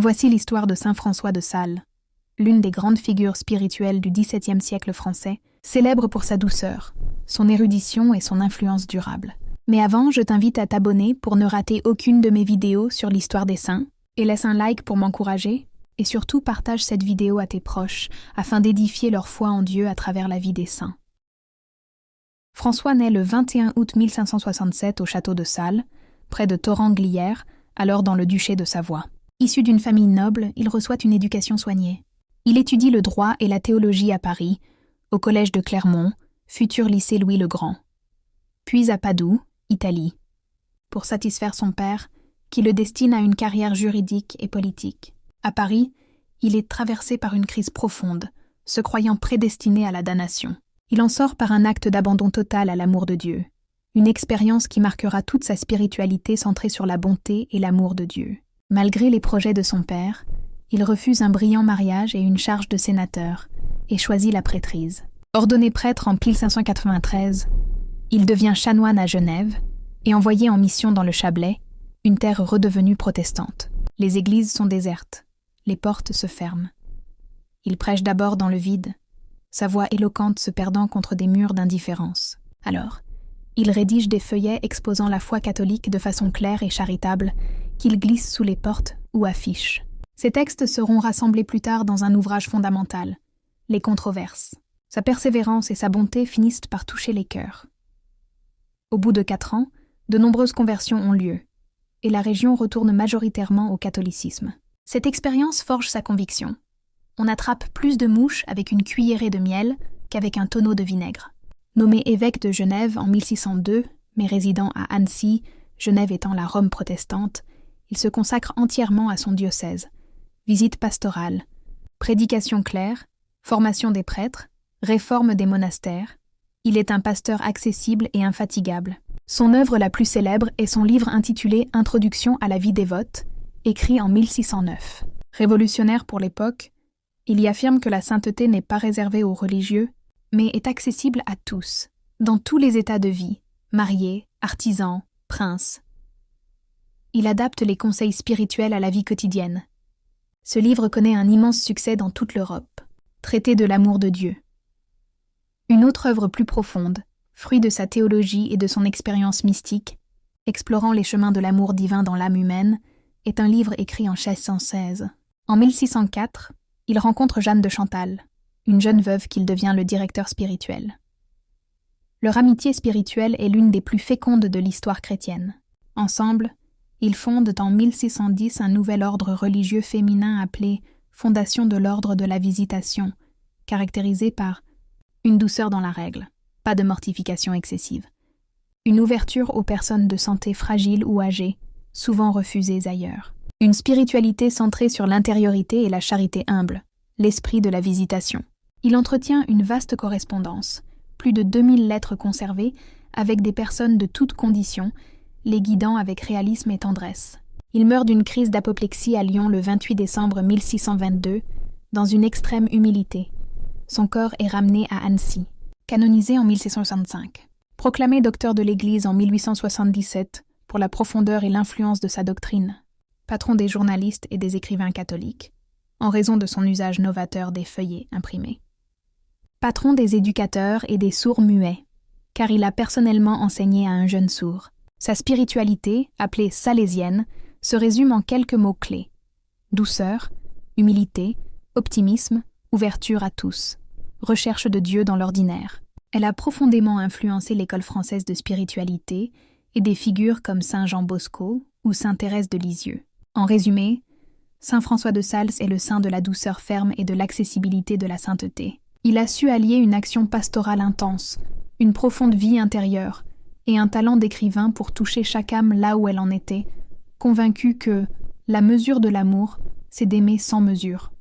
Voici l'histoire de saint François de Sales, l'une des grandes figures spirituelles du XVIIe siècle français, célèbre pour sa douceur, son érudition et son influence durable. Mais avant, je t'invite à t'abonner pour ne rater aucune de mes vidéos sur l'histoire des saints, et laisse un like pour m'encourager, et surtout partage cette vidéo à tes proches, afin d'édifier leur foi en Dieu à travers la vie des saints. François naît le 21 août 1567 au château de Sales, près de Thoranglières, alors dans le duché de Savoie. Issu d'une famille noble, il reçoit une éducation soignée. Il étudie le droit et la théologie à Paris, au collège de Clermont, futur lycée Louis le Grand, puis à Padoue, Italie, pour satisfaire son père, qui le destine à une carrière juridique et politique. À Paris, il est traversé par une crise profonde, se croyant prédestiné à la damnation. Il en sort par un acte d'abandon total à l'amour de Dieu, une expérience qui marquera toute sa spiritualité centrée sur la bonté et l'amour de Dieu. Malgré les projets de son père, il refuse un brillant mariage et une charge de sénateur, et choisit la prêtrise. Ordonné prêtre en 1593, il devient chanoine à Genève et envoyé en mission dans le Chablais, une terre redevenue protestante. Les églises sont désertes, les portes se ferment. Il prêche d'abord dans le vide, sa voix éloquente se perdant contre des murs d'indifférence. Alors, il rédige des feuillets exposant la foi catholique de façon claire et charitable, qu'il glisse sous les portes ou affiche. Ces textes seront rassemblés plus tard dans un ouvrage fondamental, Les Controverses. Sa persévérance et sa bonté finissent par toucher les cœurs. Au bout de 4 ans, de nombreuses conversions ont lieu, et la région retourne majoritairement au catholicisme. Cette expérience forge sa conviction. On attrape plus de mouches avec une cuillerée de miel qu'avec un tonneau de vinaigre. Nommé évêque de Genève en 1602, mais résidant à Annecy, Genève étant la Rome protestante, il se consacre entièrement à son diocèse. Visites pastorales, prédications claires, formation des prêtres, réforme des monastères. Il est un pasteur accessible et infatigable. Son œuvre la plus célèbre est son livre intitulé « Introduction à la vie dévote », écrit en 1609. Révolutionnaire pour l'époque, il y affirme que la sainteté n'est pas réservée aux religieux, mais est accessible à tous, dans tous les états de vie, mariés, artisans, princes. Il adapte les conseils spirituels à la vie quotidienne. Ce livre connaît un immense succès dans toute l'Europe. Traité de l'amour de Dieu. Une autre œuvre plus profonde, fruit de sa théologie et de son expérience mystique, explorant les chemins de l'amour divin dans l'âme humaine, est un livre écrit en 1616. En 1604, il rencontre Jeanne de Chantal, une jeune veuve qu'il devient le directeur spirituel. Leur amitié spirituelle est l'une des plus fécondes de l'histoire chrétienne. Ensemble, ils fondent en 1610 un nouvel ordre religieux féminin appelé Fondation de l'ordre de la Visitation, caractérisé par une douceur dans la règle, pas de mortification excessive, une ouverture aux personnes de santé fragiles ou âgées, souvent refusées ailleurs, une spiritualité centrée sur l'intériorité et la charité humble, l'esprit de la Visitation. Il entretient une vaste correspondance, plus de 2000 lettres conservées, avec des personnes de toutes conditions, les guidant avec réalisme et tendresse. Il meurt d'une crise d'apoplexie à Lyon le 28 décembre 1622, dans une extrême humilité. Son corps est ramené à Annecy, canonisé en 1665. Proclamé docteur de l'Église en 1877 pour la profondeur et l'influence de sa doctrine, patron des journalistes et des écrivains catholiques, en raison de son usage novateur des feuillets imprimés. Patron des éducateurs et des sourds muets, car il a personnellement enseigné à un jeune sourd. Sa spiritualité, appelée salésienne, se résume en quelques mots-clés. Douceur, humilité, optimisme, ouverture à tous, recherche de Dieu dans l'ordinaire. Elle a profondément influencé l'école française de spiritualité et des figures comme saint Jean Bosco ou sainte Thérèse de Lisieux. En résumé, saint François de Sales est le saint de la douceur ferme et de l'accessibilité de la sainteté. Il a su allier une action pastorale intense, une profonde vie intérieure et un talent d'écrivain pour toucher chaque âme là où elle en était, convaincu que la mesure de l'amour, c'est d'aimer sans mesure.